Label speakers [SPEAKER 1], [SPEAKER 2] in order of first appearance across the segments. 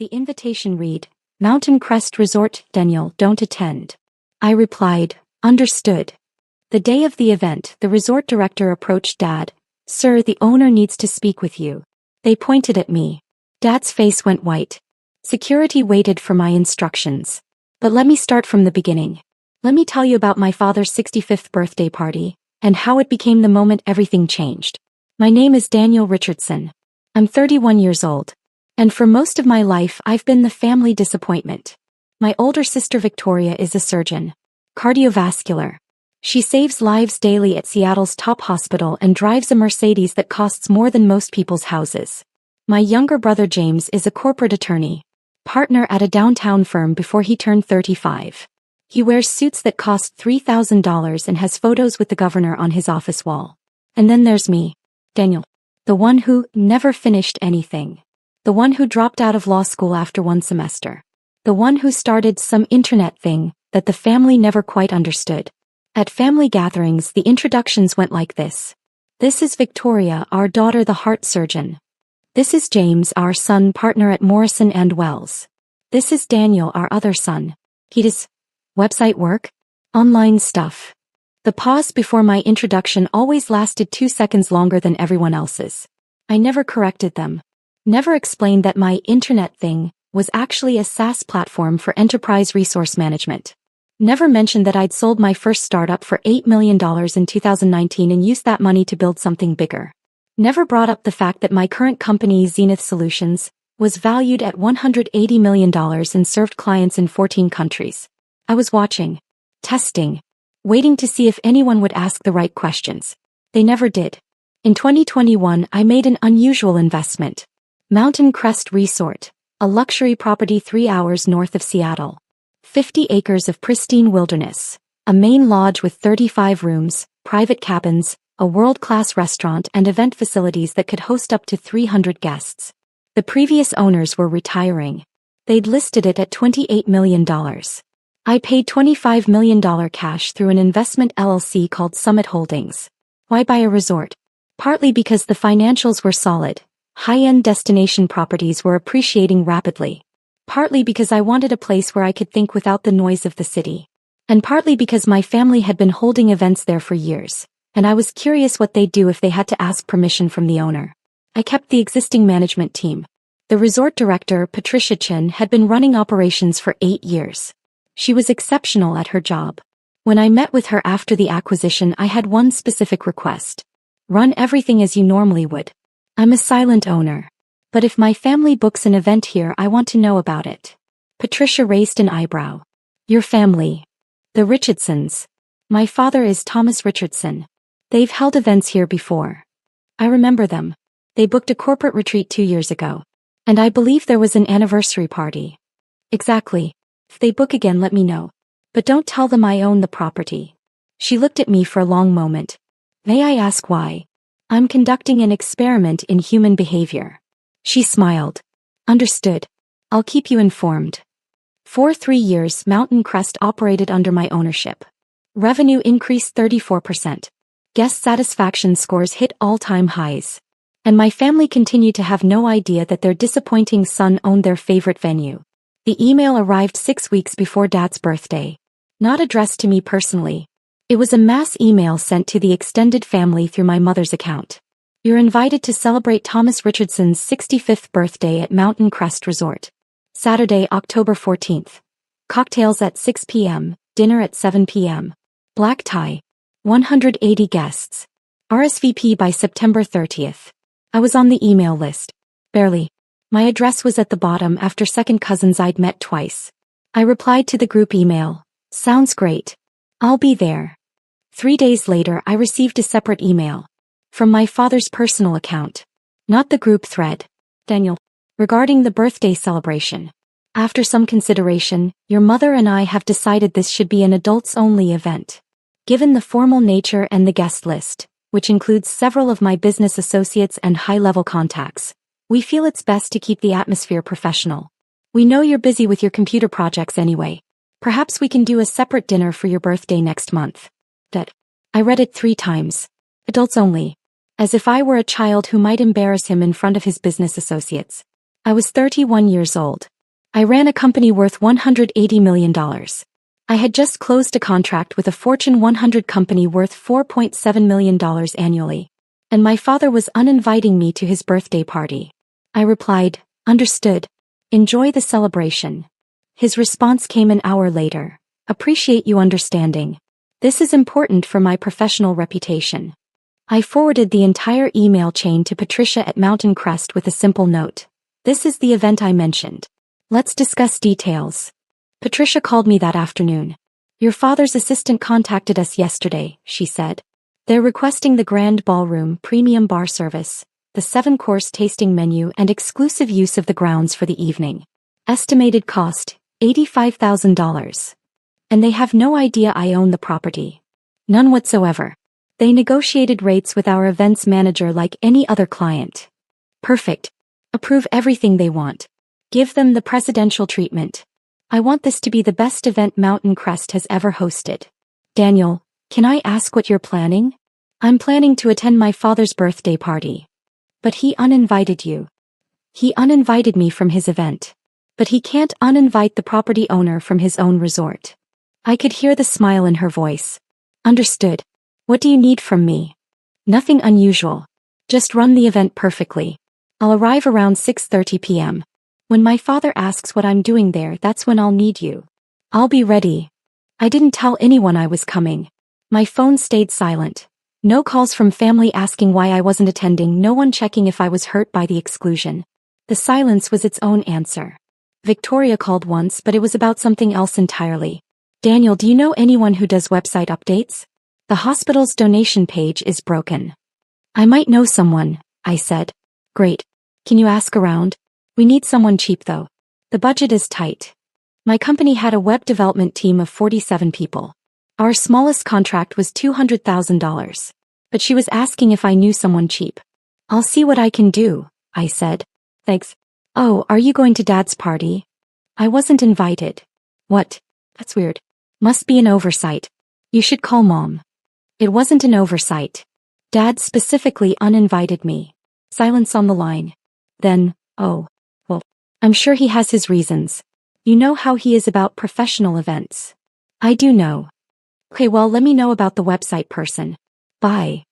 [SPEAKER 1] The invitation read, Mountain Crest Resort, Daniel, don't attend. I replied, understood. The day of the event, the resort director approached Dad. Sir, the owner needs to speak with you. They pointed at me. Dad's face went white. Security waited for my instructions. But let me start from the beginning. Let me tell you about my father's 65th birthday party, and how it became the moment everything changed. My name is Daniel Richardson. I'm 31 years old. And for most of my life I've been the family disappointment. My older sister Victoria is a surgeon. Cardiovascular. She saves lives daily at Seattle's top hospital and drives a Mercedes that costs more than most people's houses. My younger brother James is a corporate attorney. Partner at a downtown firm before he turned 35. He wears suits that cost $3,000 and has photos with the governor on his office wall. And then there's me, Daniel. The one who never finished anything. The one who dropped out of law school after one semester. The one who started some internet thing that the family never quite understood. At family gatherings the introductions went like this. This is Victoria, our daughter, the heart surgeon. This is James, our son, partner at Morrison & Wells. This is Daniel, our other son. He does website work? Online stuff. The pause before my introduction always lasted 2 seconds longer than everyone else's. I never corrected them. Never explained that my internet thing was actually a SaaS platform for enterprise resource management. Never mentioned that I'd sold my first startup for $8 million in 2019 and used that money to build something bigger. Never brought up the fact that my current company, Zenith Solutions, was valued at $180 million and served clients in 14 countries. I was watching, testing, waiting to see if anyone would ask the right questions. They never did. In 2021 I made an unusual investment. Mountain Crest Resort, a luxury property 3 hours north of Seattle. 50 acres of pristine wilderness, a main lodge with 35 rooms, private cabins, a world-class restaurant and event facilities that could host up to 300 guests. The previous owners were retiring. They'd listed it at $28 million. I paid $25 million cash through an investment LLC called Summit Holdings. Why buy a resort? Partly because the financials were solid. High-end destination properties were appreciating rapidly. Partly because I wanted a place where I could think without the noise of the city. And partly because my family had been holding events there for years, and I was curious what they'd do if they had to ask permission from the owner. I kept the existing management team. The resort director, Patricia Chin, had been running operations for 8 years. She was exceptional at her job. When I met with her after the acquisition I had one specific request. Run everything as you normally would. I'm a silent owner. But if my family books an event here I want to know about it. Patricia raised an eyebrow. Your family. The Richardsons. My father is Thomas Richardson. They've held events here before. I remember them. They booked a corporate retreat 2 years ago. And I believe there was an anniversary party. Exactly. If they book again let me know. But don't tell them I own the property. She looked at me for a long moment. May I ask why? I'm conducting an experiment in human behavior. She smiled. Understood. I'll keep you informed. For 3 years Mountain Crest operated under my ownership. Revenue increased 34%. Guest satisfaction scores hit all-time highs. And my family continued to have no idea that their disappointing son owned their favorite venue. The email arrived 6 weeks before Dad's birthday. Not addressed to me personally. It was a mass email sent to the extended family through my mother's account. You're invited to celebrate Thomas Richardson's 65th birthday at Mountain Crest Resort. Saturday, October 14th. Cocktails at 6 p.m., dinner at 7 p.m. Black tie. 180 guests. RSVP by September 30th. I was on the email list. Barely. My address was at the bottom after second cousins I'd met twice. I replied to the group email. Sounds great. I'll be there. 3 days later I received a separate email. From my father's personal account. Not the group thread. Daniel. Regarding the birthday celebration. After some consideration, your mother and I have decided this should be an adults-only event. Given the formal nature and the guest list, which includes several of my business associates and high-level contacts, we feel it's best to keep the atmosphere professional. We know you're busy with your computer projects anyway. Perhaps we can do a separate dinner for your birthday next month. That. I read it 3 times. Adults only. As if I were a child who might embarrass him in front of his business associates. I was 31 years old. I ran a company worth $180 million. I had just closed a contract with a Fortune 100 company worth $4.7 million annually. And my father was uninviting me to his birthday party. I replied, "Understood. Enjoy the celebration." His response came an hour later. "Appreciate you understanding. This is important for my professional reputation." I forwarded the entire email chain to Patricia at Mountain Crest with a simple note. "This is the event I mentioned. Let's discuss details." Patricia called me that afternoon. "Your father's assistant contacted us yesterday," she said. "They're requesting the grand ballroom premium bar service, the 7-course tasting menu and exclusive use of the grounds for the evening. Estimated cost, $85,000. And they have no idea I own the property. None whatsoever. They negotiated rates with our events manager like any other client. Perfect. Approve everything they want. Give them the presidential treatment. I want this to be the best event Mountain Crest has ever hosted. Daniel, can I ask what you're planning?" "I'm planning to attend my father's birthday party." "But he uninvited you." "He uninvited me from his event. But he can't uninvite the property owner from his own resort." I could hear the smile in her voice. "Understood. What do you need from me?" "Nothing unusual. Just run the event perfectly. I'll arrive around 6:30 p.m. When my father asks what I'm doing there, that's when I'll need you." "I'll be ready." I didn't tell anyone I was coming. My phone stayed silent. No calls from family asking why I wasn't attending, no one checking if I was hurt by the exclusion. The silence was its own answer. Victoria called once, but it was about something else entirely. "Daniel, do you know anyone who does website updates? The hospital's donation page is broken." "I might know someone," I said. "Great. Can you ask around? We need someone cheap though. The budget is tight." My company had a web development team of 47 people. Our smallest contract was $200,000. But she was asking if I knew someone cheap. "I'll see what I can do," I said. "Thanks." "Oh, are you going to Dad's party?" "I wasn't invited." "What? That's weird. Must be an oversight. You should call Mom." "It wasn't an oversight. Dad specifically uninvited me." Silence on the line. Then, "Oh, well, I'm sure he has his reasons. You know how he is about professional events." "I do know." "Okay, well, let me know about the website person. Bye."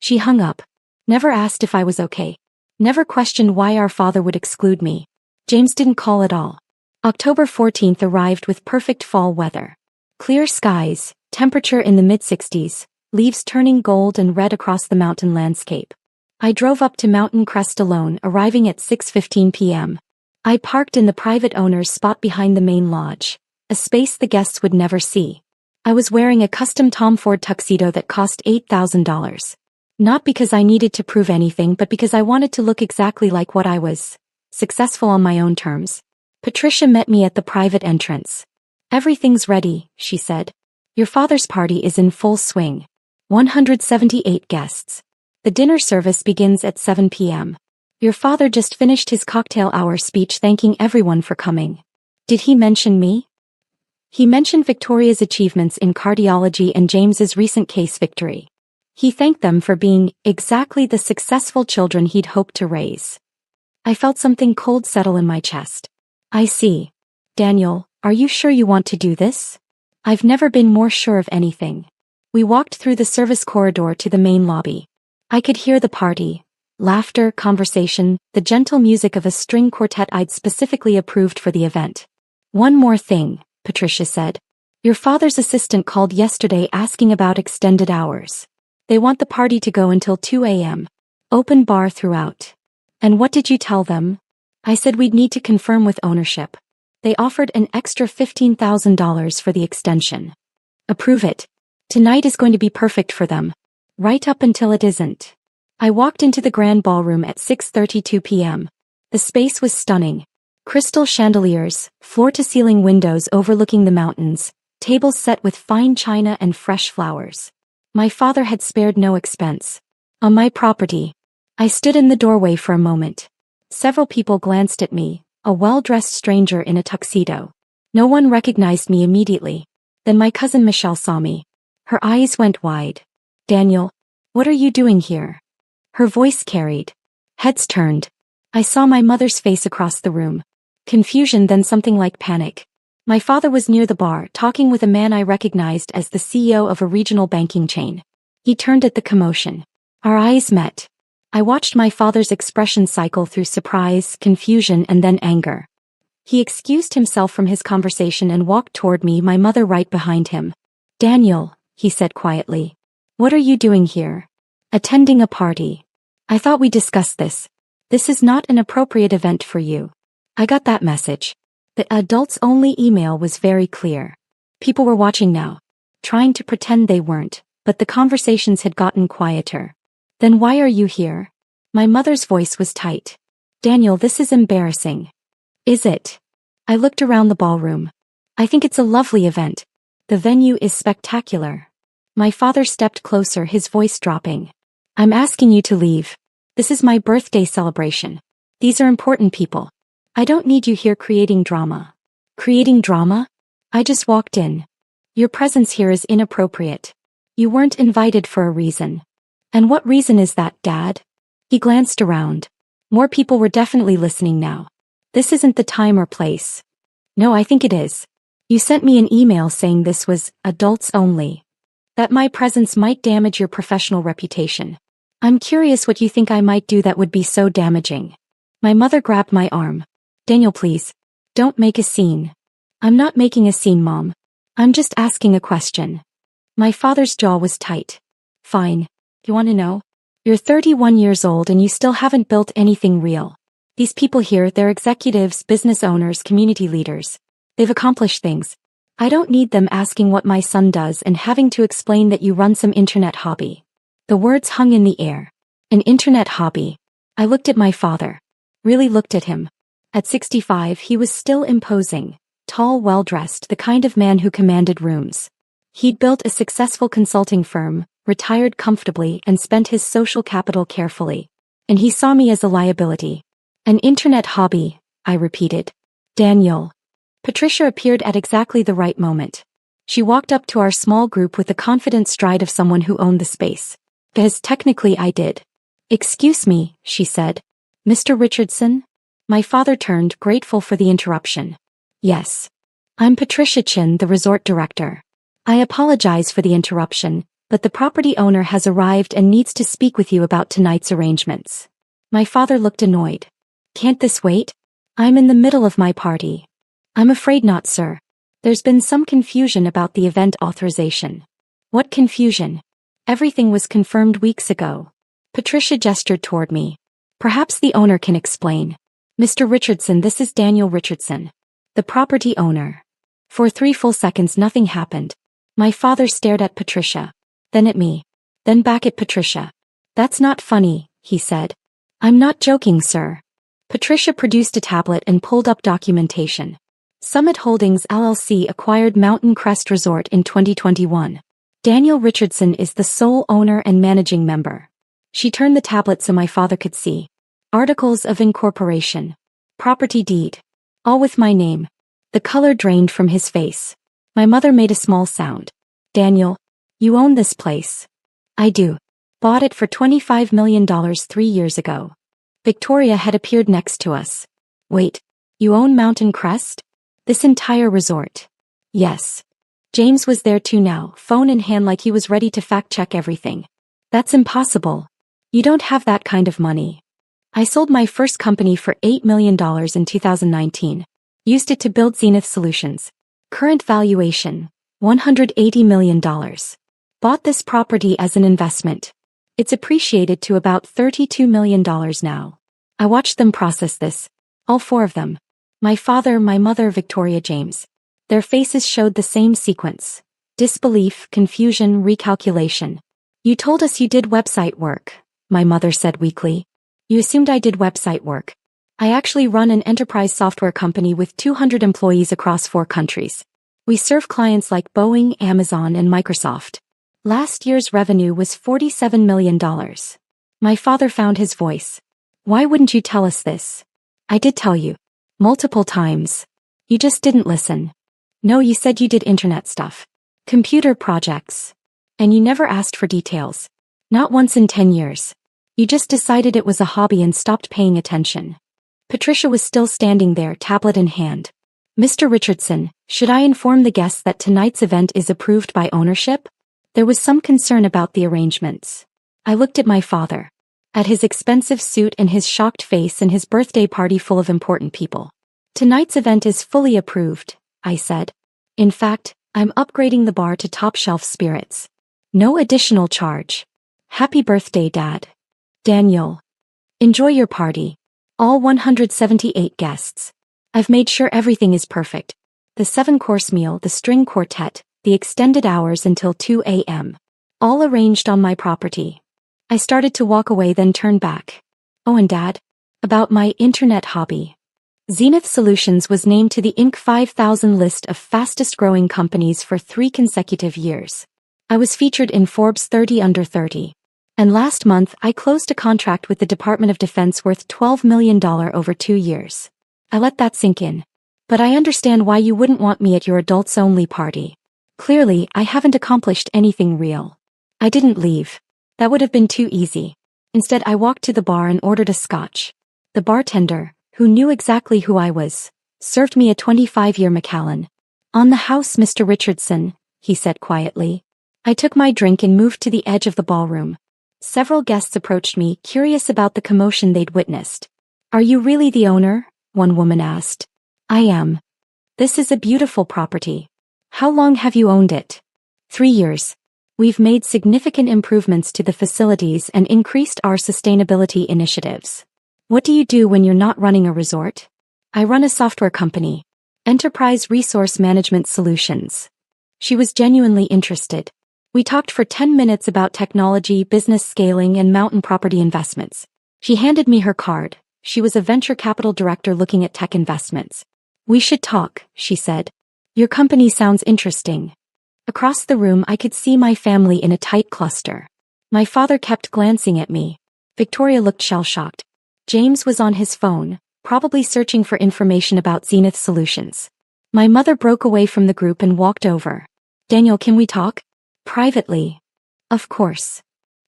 [SPEAKER 1] She hung up. Never asked if I was okay. Never questioned why our father would exclude me. James didn't call at all. October 14th arrived with perfect fall weather. Clear skies, temperature in the mid-60s, leaves turning gold and red across the mountain landscape. I drove up to Mountain Crest alone, arriving at 6:15 p.m. I parked in the private owner's spot behind the main lodge, a space the guests would never see. I was wearing a custom Tom Ford tuxedo that cost $8,000. Not because I needed to prove anything, but because I wanted to look exactly like what I was. Successful on my own terms. Patricia met me at the private entrance. "Everything's ready," she said. "Your father's party is in full swing. 178 guests. The dinner service begins at 7 p.m. Your father just finished his cocktail hour speech thanking everyone for coming." "Did he mention me?" "He mentioned Victoria's achievements in cardiology and James's recent case victory. He thanked them for being exactly the successful children he'd hoped to raise." I felt something cold settle in my chest. "I see. Daniel, are you sure you want to do this?" "I've never been more sure of anything." We walked through the service corridor to the main lobby. I could hear the party. Laughter, conversation, the gentle music of a string quartet I'd specifically approved for the event. "One more thing," Patricia said. "Your father's assistant called yesterday asking about extended hours. They want the party to go until 2 a.m. Open bar throughout." "And what did you tell them?" I said we'd need to confirm with ownership. They offered an extra $15,000 for the extension. "Approve it. Tonight is going to be perfect for them. Right up until it isn't." I walked into the grand ballroom at 6:32 p.m. The space was stunning. Crystal chandeliers, floor-to-ceiling windows overlooking the mountains, tables set with fine china and fresh flowers. My father had spared no expense. On my property. I stood in the doorway for a moment. Several people glanced at me, a well-dressed stranger in a tuxedo. No one recognized me immediately. Then my cousin Michelle saw me. Her eyes went wide. "Daniel, what are you doing here?" Her voice carried. Heads turned. I saw my mother's face across the room. Confusion, then something like panic. My father was near the bar, talking with a man I recognized as the CEO of a regional banking chain. He turned at the commotion. Our eyes met. I watched my father's expression cycle through surprise, confusion, and then anger. He excused himself from his conversation and walked toward me, my mother right behind him. "Daniel," he said quietly. "What are you doing here?" "Attending a party. I thought we discussed this. This is not an appropriate event for you." I got that message. The adults-only email was very clear. People were watching now, trying to pretend they weren't, but the conversations had gotten quieter. "Then why are you here?" My mother's voice was tight. "Daniel, this is embarrassing." "Is it?" I looked around the ballroom. "I think it's a lovely event. The venue is spectacular." My father stepped closer, his voice dropping. "I'm asking you to leave. This is my birthday celebration. These are important people. I don't need you here creating drama." "Creating drama?" I just walked in. "Your presence here is inappropriate. You weren't invited for a reason." "And what reason is that, Dad?" He glanced around. More people were definitely listening now. "This isn't the time or place." "No, I think it is. You sent me an email saying this was adults only. That my presence might damage your professional reputation. I'm curious what you think I might do that would be so damaging." My mother grabbed my arm. "Daniel, please. Don't make a scene." "I'm not making a scene, Mom. I'm just asking a question." My father's jaw was tight. "Fine. You want to know? You're 31 years old and you still haven't built anything real. These people here, they're executives, business owners, community leaders. They've accomplished things. I don't need them asking what my son does and having to explain that you run some internet hobby." The words hung in the air. An internet hobby. I looked at my father. Really looked at him. At 65, he was still imposing. Tall, well-dressed, the kind of man who commanded rooms. He'd built a successful consulting firm, retired comfortably, and spent his social capital carefully. And he saw me as a liability. "An internet hobby," I repeated. "Daniel." Patricia appeared at exactly the right moment. She walked up to our small group with the confident stride of someone who owned the space. "Because technically I did." "Excuse me," she said. "Mr. Richardson?" My father turned, grateful for the interruption. "Yes. I'm Patricia Chin, the resort director. I apologize for the interruption, but the property owner has arrived and needs to speak with you about tonight's arrangements." My father looked annoyed. "Can't this wait? I'm in the middle of my party." "I'm afraid not, sir. There's been some confusion about the event authorization." "What confusion?" "Everything was confirmed weeks ago." Patricia gestured toward me. "Perhaps the owner can explain." "Mr. Richardson, this is Daniel Richardson, the property owner." For 3 full seconds nothing happened. My father stared at Patricia, then at me, then back at Patricia. "That's not funny," he said. "I'm not joking, sir." Patricia produced a tablet and pulled up documentation. Summit Holdings LLC acquired Mountain Crest Resort in 2021. Daniel Richardson is the sole owner and managing member. She turned the tablet so my father could see. Articles of incorporation. Property deed. All with my name. The color drained from his face. My mother made a small sound. "Daniel, you own this place." "I do. Bought it for $25 million 3 years ago." Victoria had appeared next to us. "Wait, you own Mountain Crest? This entire resort?" "Yes." James was there too now, phone in hand like he was ready to fact-check everything. "That's impossible. You don't have that kind of money." "I sold my first company for $8 million in 2019. Used it to build Zenith Solutions. Current valuation, $180 million. Bought this property as an investment. It's appreciated to about $32 million now." I watched them process this. All 4 of them. My father, my mother, Victoria, James. Their faces showed the same sequence. Disbelief, confusion, recalculation. "You told us you did website work," my mother said weakly. "You assumed I did website work. I actually run an enterprise software company with 200 employees across 4 countries. We serve clients like Boeing, Amazon, and Microsoft. Last year's revenue was $47 million. My father found his voice. "Why wouldn't you tell us this?" "I did tell you. Multiple times. You just didn't listen." "No, you said you did internet stuff. Computer projects. And you never asked for details. Not once in 10 years. You just decided it was a hobby and stopped paying attention." Patricia was still standing there, tablet in hand. Mr. Richardson, should I inform the guests that tonight's event is approved by ownership? There was some concern about the arrangements. I looked at my father. At his expensive suit and his shocked face and his birthday party full of important people. Tonight's event is fully approved, I said. In fact, I'm upgrading the bar to top-shelf spirits. No additional charge. Happy birthday, Dad. Daniel. Enjoy your party. All 178 guests. I've made sure everything is perfect. The 7-course meal, the string quartet, the extended hours until 2 a.m. All arranged on my property. I started to walk away, then turned back. Oh, and Dad? About my internet hobby. Zenith Solutions was named to the Inc. 5000 list of fastest-growing companies for 3 consecutive years. I was featured in Forbes 30 Under 30. And last month I closed a contract with the Department of Defense worth $12 million over 2 years. I let that sink in. But I understand why you wouldn't want me at your adults-only party. Clearly, I haven't accomplished anything real. I didn't leave. That would have been too easy. Instead, I walked to the bar and ordered a scotch. The bartender, who knew exactly who I was, served me a 25-year Macallan. On the house, Mr. Richardson, he said quietly. I took my drink and moved to the edge of the ballroom. Several guests approached me, curious about the commotion they'd witnessed. Are you really the owner? One woman asked. I am. This is a beautiful property. How long have you owned it? 3 years. We've made significant improvements to the facilities and increased our sustainability initiatives. What do you do when you're not running a resort? I run a software company. Enterprise Resource Management Solutions. She was genuinely interested. We talked for 10 minutes about technology, business scaling, and mountain property investments. She handed me her card. She was a venture capital director looking at tech investments. We should talk, she said. Your company sounds interesting. Across the room I could see my family in a tight cluster. My father kept glancing at me. Victoria looked shell-shocked. James was on his phone, probably searching for information about Zenith Solutions. My mother broke away from the group and walked over. Daniel, can we talk? Privately. Of course.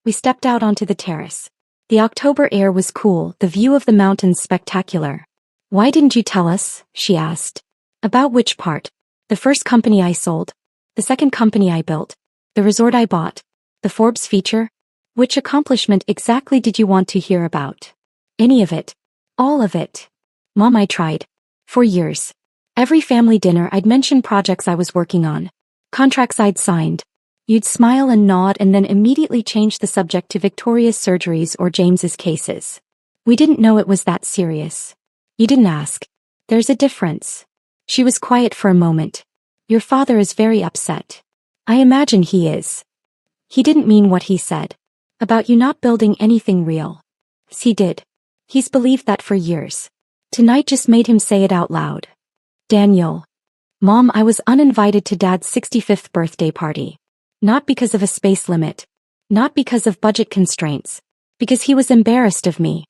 [SPEAKER 1] We stepped out onto the terrace. The October air was cool, the view of the mountains spectacular. Why didn't you tell us? She asked. About which part? The first company I sold. The second company I built. The resort I bought. The Forbes feature. Which accomplishment exactly did you want to hear about? Any of it. All of it. Mom, I tried. For years. Every family dinner I'd mention projects I was working on. Contracts I'd signed. You'd smile and nod and then immediately change the subject to Victoria's surgeries or James's cases. We didn't know it was that serious. You didn't ask. There's a difference. She was quiet for a moment. Your father is very upset. I imagine he is. He didn't mean what he said. About you not building anything real. He did. He's believed that for years. Tonight just made him say it out loud. Daniel. Mom, I was uninvited to Dad's 65th birthday party. Not because of a space limit. Not because of budget constraints. Because he was embarrassed of me.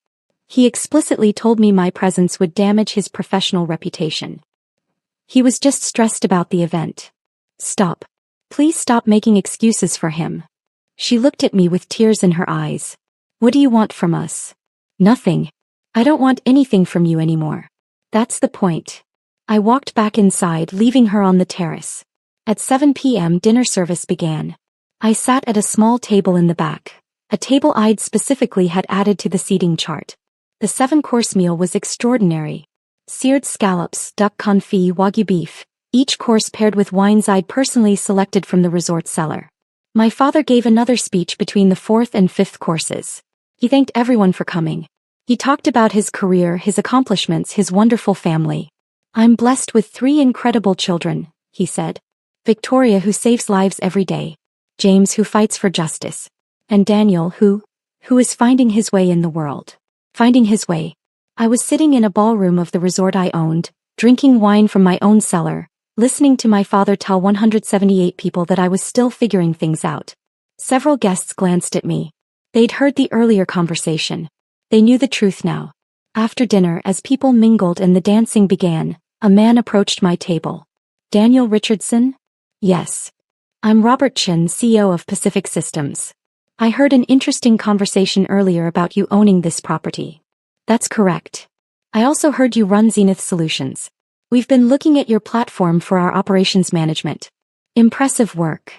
[SPEAKER 1] He explicitly told me my presence would damage his professional reputation. He was just stressed about the event. Stop. Please stop making excuses for him. She looked at me with tears in her eyes. What do you want from us? Nothing. I don't want anything from you anymore. That's the point. I walked back inside, leaving her on the terrace. At 7 p.m. dinner service began. I sat at a small table in the back, a table I'd specifically had added to the seating chart. The 7-course meal was extraordinary. Seared scallops, duck confit, wagyu beef, each course paired with wines I'd personally selected from the resort cellar. My father gave another speech between the 4th and 5th courses. He thanked everyone for coming. He talked about his career, his accomplishments, his wonderful family. I'm blessed with 3 incredible children, he said. Victoria, who saves lives every day. James, who fights for justice. And Daniel, who is finding his way in the world. Finding his way. I was sitting in a ballroom of the resort I owned, drinking wine from my own cellar, listening to my father tell 178 people that I was still figuring things out. Several guests glanced at me. They'd heard the earlier conversation. They knew the truth now. After dinner, as people mingled and the dancing began, a man approached my table. Daniel Richardson? Yes. I'm Robert Chen, CEO of Pacific Systems. I heard an interesting conversation earlier about you owning this property. That's correct. I also heard you run Zenith Solutions. We've been looking at your platform for our operations management. Impressive work.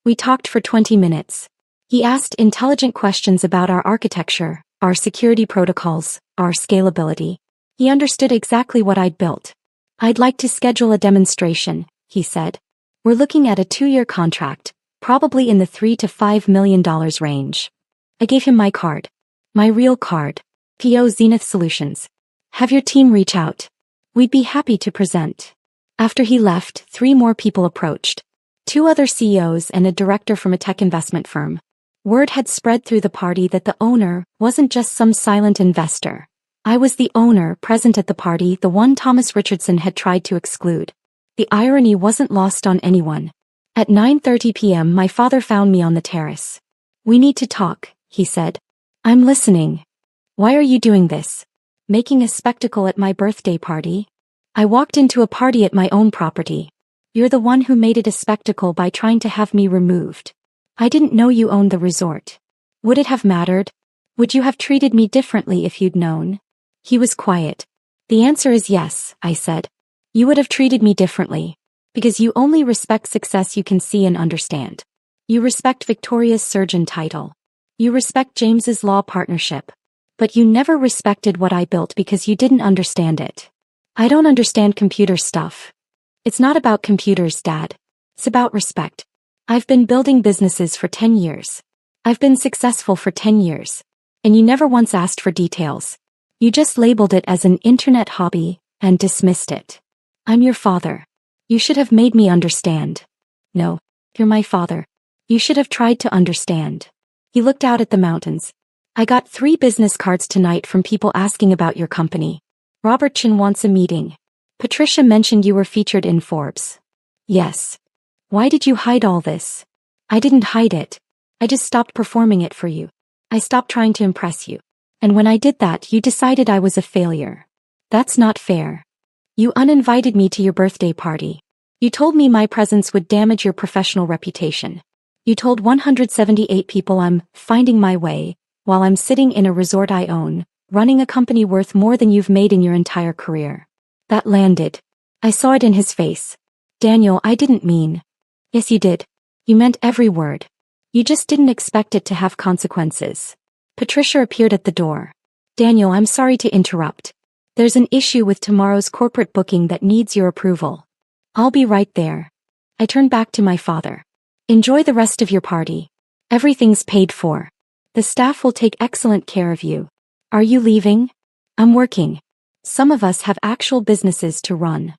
[SPEAKER 1] We talked for 20 minutes. He asked intelligent questions about our architecture, our security protocols, our scalability. He understood exactly what I'd built. I'd like to schedule a demonstration, he said. We're looking at a 2-year contract, probably in the $3 to $5 million range. I gave him my card. My real card. PO Zenith Solutions. Have your team reach out. We'd be happy to present. After he left, 3 more people approached. 2 other CEOs and a director from a tech investment firm. Word had spread through the party that the owner wasn't just some silent investor. I was the owner present at the party, the one Thomas Richardson had tried to exclude. The irony wasn't lost on anyone. At 9:30 p.m. my father found me on the terrace. We need to talk, he said. I'm listening. Why are you doing this? Making a spectacle at my birthday party? I walked into a party at my own property. You're the one who made it a spectacle by trying to have me removed. I didn't know you owned the resort. Would it have mattered? Would you have treated me differently if you'd known? He was quiet. The answer is yes, I said. You would have treated me differently. Because you only respect success you can see and understand. You respect Victoria's surgeon title. You respect James's law partnership. But you never respected what I built because you didn't understand it. I don't understand computer stuff. It's not about computers, Dad. It's about respect. I've been building businesses for 10 years. I've been successful for 10 years. And you never once asked for details. You just labeled it as an internet hobby and dismissed it. I'm your father. You should have made me understand. No, you're my father. You should have tried to understand. He looked out at the mountains. I got 3 business cards tonight from people asking about your company. Robert Chin wants a meeting. Patricia mentioned you were featured in Forbes. Yes. Why did you hide all this? I didn't hide it. I just stopped performing it for you. I stopped trying to impress you. And when I did that, you decided I was a failure. That's not fair. You uninvited me to your birthday party. You told me my presence would damage your professional reputation. You told 178 people I'm finding my way, while I'm sitting in a resort I own, running a company worth more than you've made in your entire career. That landed. I saw it in his face. Daniel, I didn't mean. Yes, you did. You meant every word. You just didn't expect it to have consequences. Patricia appeared at the door. Daniel, I'm sorry to interrupt. There's an issue with tomorrow's corporate booking that needs your approval. I'll be right there. I turned back to my father. Enjoy the rest of your party. Everything's paid for. The staff will take excellent care of you. Are you leaving? I'm working. Some of us have actual businesses to run.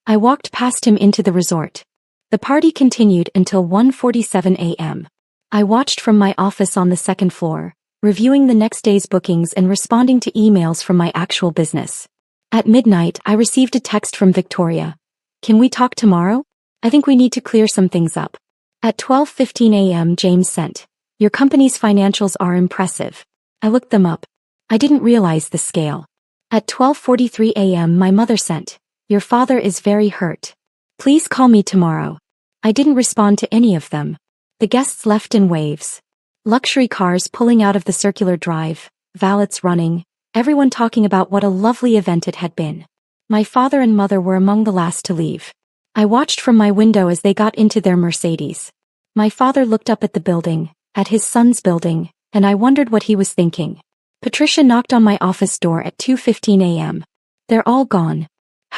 [SPEAKER 1] I walked past him into the resort. The party continued until 1:47 a.m. I watched from my office on the 2nd floor, reviewing the next day's bookings and responding to emails from my actual business. At midnight, I received a text from Victoria. Can we talk tomorrow? I think we need to clear some things up. At 12:15 a.m. James sent. Your company's financials are impressive. I looked them up. I didn't realize the scale. At 12:43 a.m. my mother sent. Your father is very hurt. Please call me tomorrow. I didn't respond to any of them. The guests left in waves. Luxury cars pulling out of the circular drive, valets running, everyone talking about what a lovely event it had been. My father and mother were among the last to leave. I watched from my window as they got into their Mercedes. My father looked up at the building, at his son's building, and I wondered what he was thinking. Patricia knocked on my office door at 2:15 a.m. They're all gone.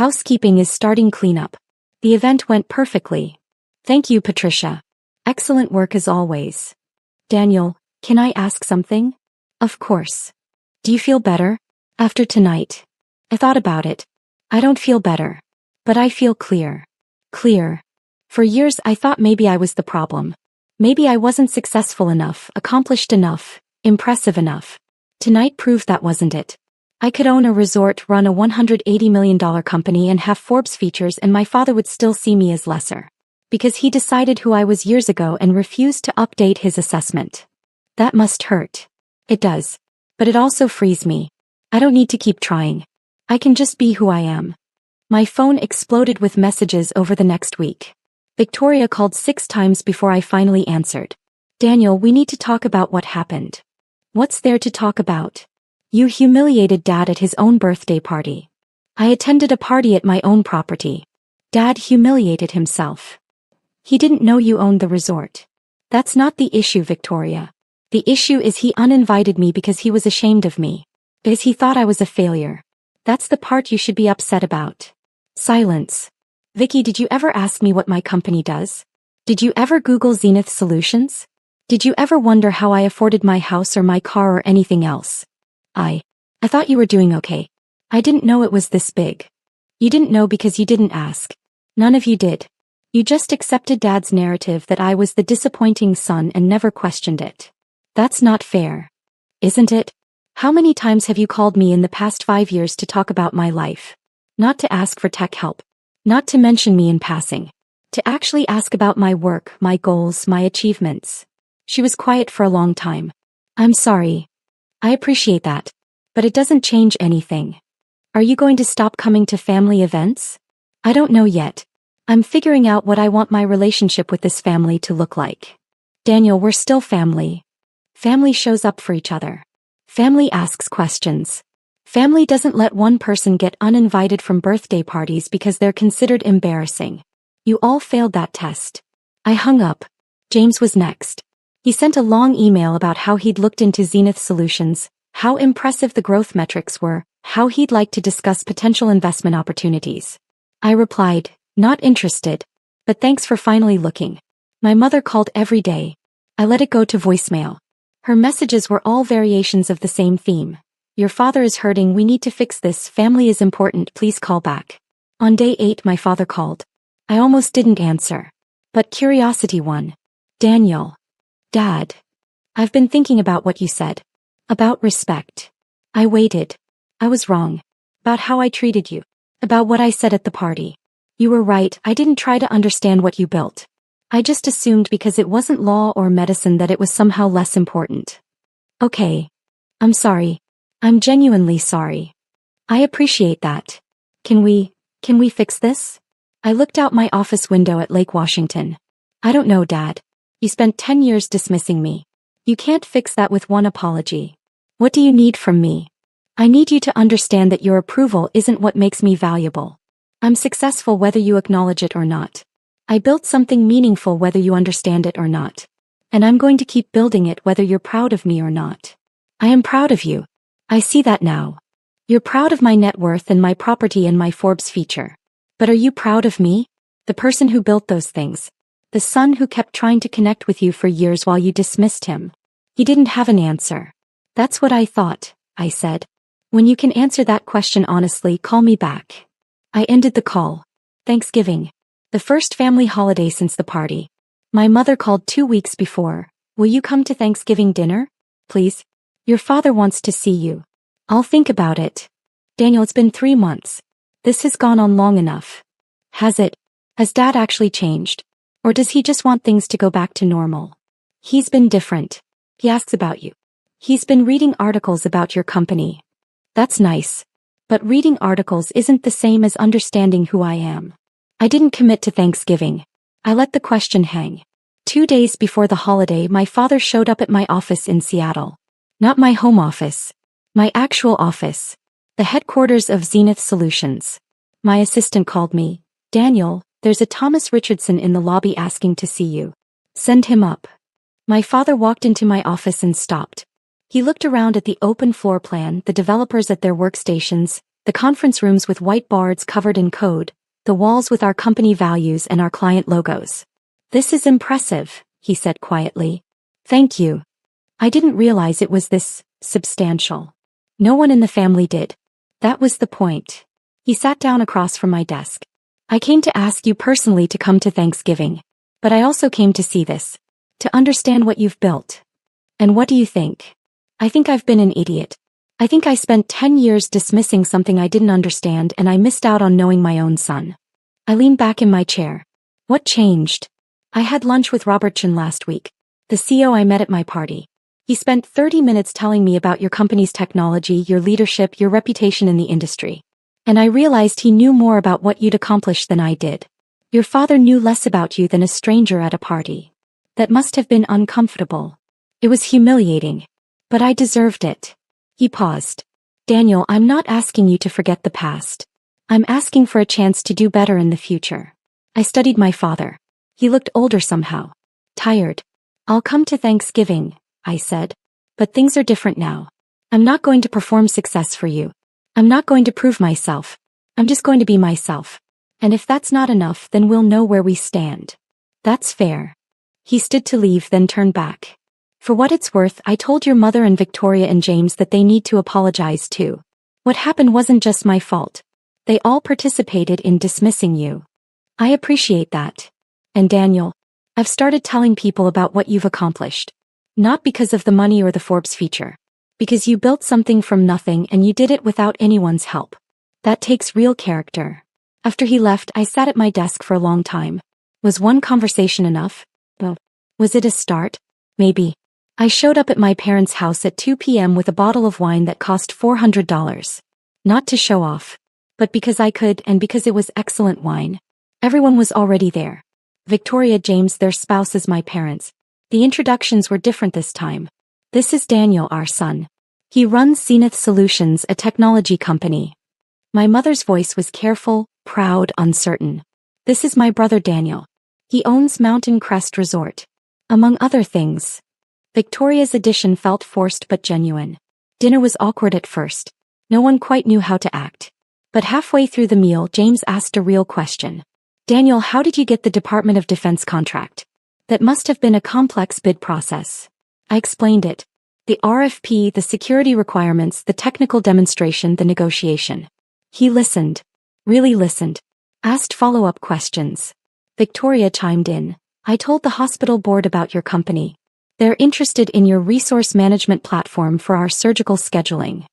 [SPEAKER 1] Housekeeping is starting cleanup. The event went perfectly. Thank you, Patricia. Excellent work as always. Daniel, can I ask something? Of course. Do you feel better? After tonight. I thought about it. I don't feel better. But I feel clear. Clear. For years I thought maybe I was the problem. Maybe I wasn't successful enough, accomplished enough, impressive enough. Tonight proved that wasn't it. I could own a resort, run a $180 million company and have Forbes features and my father would still see me as lesser. Because he decided who I was years ago and refused to update his assessment. That must hurt. It does. But it also frees me. I don't need to keep trying. I can just be who I am. My phone exploded with messages over the next week. Victoria called 6 times before I finally answered. Daniel, we need to talk about what happened. What's there to talk about? You humiliated Dad at his own birthday party. I attended a party at my own property. Dad humiliated himself. He didn't know you owned the resort. That's not the issue, Victoria. The issue is he uninvited me because he was ashamed of me. Because he thought I was a failure. That's the part you should be upset about. Silence. Vicky, did you ever ask me what my company does? Did you ever Google Zenith Solutions? Did you ever wonder how I afforded my house or my car or anything else? I thought you were doing okay. I didn't know it was this big. You didn't know because you didn't ask. None of you did. You just accepted Dad's narrative that I was the disappointing son and never questioned it. That's not fair. Isn't it? How many times have you called me in the past 5 years to talk about my life? Not to ask for tech help. Not to mention me in passing. To actually ask about my work, my goals, my achievements. She was quiet for a long time. I'm sorry. I appreciate that. But it doesn't change anything. Are you going to stop coming to family events? I don't know yet. I'm figuring out what I want my relationship with this family to look like. Daniel, we're still family. Family shows up for each other. Family asks questions. Family doesn't let one person get uninvited from birthday parties because they're considered embarrassing. You all failed that test. I hung up. James was next. He sent a long email about how he'd looked into Zenith Solutions, how impressive the growth metrics were, how he'd like to discuss potential investment opportunities. I replied, not interested. But thanks for finally looking. My mother called every day. I let it go to voicemail. Her messages were all variations of the same theme. Your father is hurting, we need to fix this, family is important, please call back. On day 8 my father called. I almost didn't answer. But curiosity won. Daniel. Dad. I've been thinking about what you said. About respect. I waited. I was wrong. About how I treated you. About what I said at the party. You were right, I didn't try to understand what you built. I just assumed because it wasn't law or medicine that it was somehow less important. Okay. I'm sorry. I'm genuinely sorry. I appreciate that. Can we fix this? I looked out my office window at Lake Washington. I don't know, Dad. You spent 10 years dismissing me. You can't fix that with one apology. What do you need from me? I need you to understand that your approval isn't what makes me valuable. I'm successful whether you acknowledge it or not. I built something meaningful whether you understand it or not. And I'm going to keep building it whether you're proud of me or not. I am proud of you. I see that now. You're proud of my net worth and my property and my Forbes feature. But are you proud of me? The person who built those things. The son who kept trying to connect with you for years while you dismissed him. He didn't have an answer. That's what I thought, I said. When you can answer that question honestly, call me back. I ended the call. Thanksgiving. The first family holiday since the party. My mother called 2 weeks before. Will you come to Thanksgiving dinner? Please? Your father wants to see you. I'll think about it. Daniel, it's been 3 months. This has gone on long enough. Has it? Has Dad actually changed? Or does he just want things to go back to normal? He's been different. He asks about you. He's been reading articles about your company. That's nice. But reading articles isn't the same as understanding who I am. I didn't commit to Thanksgiving. I let the question hang. 2 days before the holiday, my father showed up at my office in Seattle. Not my home office. My actual office. The headquarters of Zenith Solutions. My assistant called me. Daniel, there's a Thomas Richardson in the lobby asking to see you. Send him up. My father walked into my office and stopped. He looked around at the open floor plan, the developers at their workstations, the conference rooms with whiteboards covered in code, the walls with our company values and our client logos. This is impressive, he said quietly. Thank you. I didn't realize it was this substantial. No one in the family did. That was the point. He sat down across from my desk. I came to ask you personally to come to Thanksgiving. But I also came to see this. To understand what you've built. And what do you think? I think I've been an idiot. I think I spent 10 years dismissing something I didn't understand and I missed out on knowing my own son. I leaned back in my chair. What changed? I had lunch with Robert Chen last week. The CEO I met at my party. He spent 30 minutes telling me about your company's technology, your leadership, your reputation in the industry. And I realized he knew more about what you'd accomplished than I did. Your father knew less about you than a stranger at a party. That must have been uncomfortable. It was humiliating. But I deserved it. He paused. Daniel, I'm not asking you to forget the past. I'm asking for a chance to do better in the future. I studied my father. He looked older somehow. Tired. I'll come to Thanksgiving, I said. But things are different now. I'm not going to perform success for you. I'm not going to prove myself. I'm just going to be myself. And if that's not enough, then we'll know where we stand. That's fair. He stood to leave, then turned back. For what it's worth, I told your mother and Victoria and James that they need to apologize too. What happened wasn't just my fault. They all participated in dismissing you. I appreciate that. And Daniel, I've started telling people about what you've accomplished. Not because of the money or the Forbes feature. Because you built something from nothing and you did it without anyone's help. That takes real character. After he left, I sat at my desk for a long time. Was one conversation enough? Was it a start? Maybe. I showed up at my parents' house at 2 p.m. with a bottle of wine that cost $400. Not to show off. But because I could and because it was excellent wine. Everyone was already there. Victoria, James, their spouses, my parents. The introductions were different this time. This is Daniel, our son. He runs Zenith Solutions, a technology company. My mother's voice was careful, proud, uncertain. This is my brother Daniel. He owns Mountain Crest Resort. Among other things. Victoria's addition felt forced but genuine. Dinner was awkward at first. No one quite knew how to act. But halfway through the meal, James asked a real question. Daniel, how did you get the Department of Defense contract? That must have been a complex bid process. I explained it. The RFP, the security requirements, the technical demonstration, the negotiation. He listened. Really listened. Asked follow-up questions. Victoria chimed in. I told the hospital board about your company. They're interested in your resource management platform for our surgical scheduling.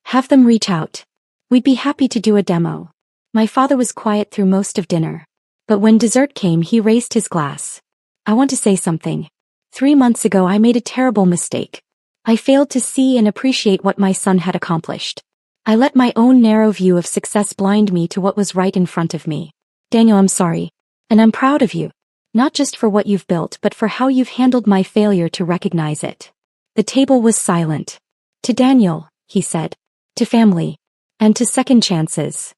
[SPEAKER 1] Have them reach out. We'd be happy to do a demo. My father was quiet through most of dinner. But when dessert came, he raised his glass. I want to say something. 3 months ago I made a terrible mistake. I failed to see and appreciate what my son had accomplished. I let my own narrow view of success blind me to what was right in front of me. Daniel, I'm sorry. And I'm proud of you. Not just for what you've built, but for how you've handled my failure to recognize it. The table was silent. To Daniel, he said. To family. And to second chances.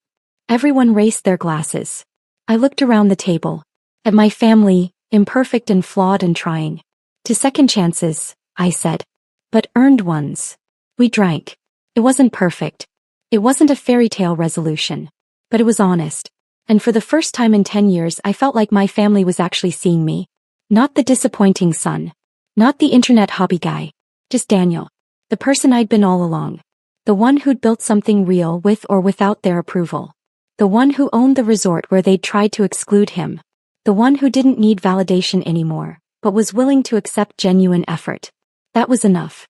[SPEAKER 1] Everyone raised their glasses. I looked around the table. At my family, imperfect and flawed and trying. To second chances, I said. But earned ones. We drank. It wasn't perfect. It wasn't a fairy tale resolution. But it was honest. And for the first time in 10 years I felt like my family was actually seeing me. Not the disappointing son. Not the internet hobby guy. Just Daniel. The person I'd been all along. The one who'd built something real with or without their approval. The one who owned the resort where they'd tried to exclude him. The one who didn't need validation anymore, but was willing to accept genuine effort. That was enough.